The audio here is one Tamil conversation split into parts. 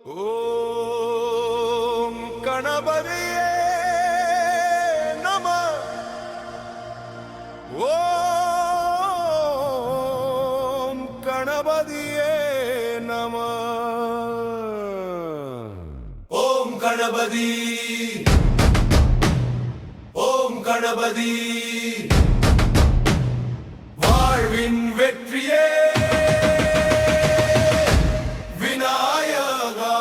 ஓம் கணபதியே நம. ஓம் கணபதியே நம. ஓம் கணபதி, ஓம் கணபதி, வாழ்வின் வெற்றியே விநாயகா.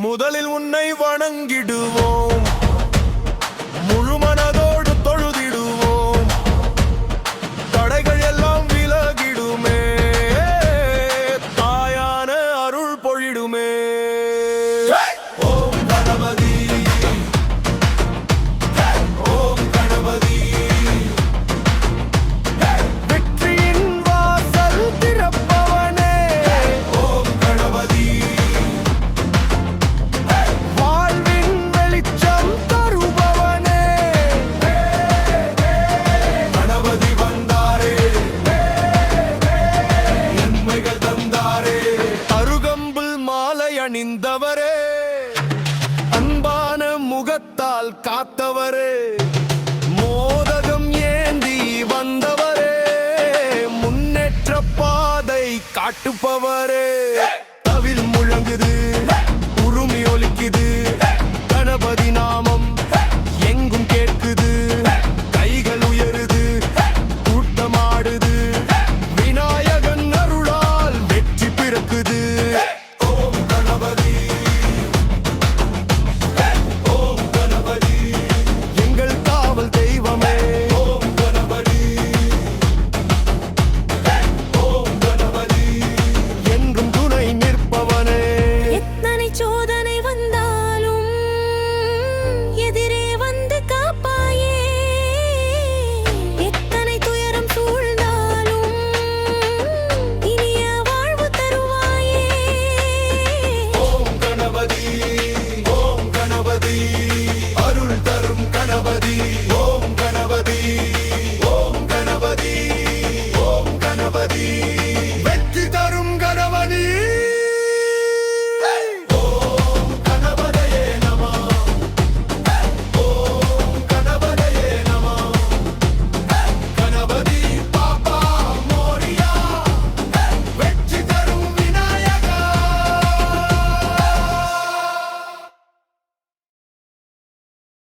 முதலில் உன்னை வணங்கிடுவோம், முழு மனதோடு தொழுதிடுவோம், தடைகள் எல்லாம் விலகிடுமே, தாயான அருள் பொழிடுமே. ஓம் கணபதி, ஓம் கணபதி, வெற்றியின் வாசல் திறப்பவனே, ஓம் கணபதி, வாழ்வின் வெளிச்சம் தருபவனே. கணபதி வந்தாரே, நன்மைகள் தந்தாரே. அருகம்பில் மாலை அணிந்தவரே, அன்பான முகத்தால் காத்தவரே, மோதகம் ஏந்தி வந்தவரே, முன்னேற்ற பாதை காட்டுப்பவரே. தவில் முழங்குது, உருமி ஒலிக்குது, கணபதி நாமம் எங்கும் கேட்குது, கைகள் உயருது, கூட்டமாடுது, விநாயகன் அருளால் வெற்றி பிறக்குது. ஓம் கணபதி, ஓம் கணபதி, எங்கள் காவல் தெய்வமே, ஓம் கணபதி, ஓம் கணபதி, என்றும் துணை நிற்பவனே. எத்தனை சோதனை வந்தாலும் எதிரே வந்து காப்பாயே, எத்தனை துயரம் சூழ்ந்தாலும் இனிய வாழ்வு தருவாயே. ஓம் கணபதி, ஓம் கணபதி, அருள் தரும் கணபதி.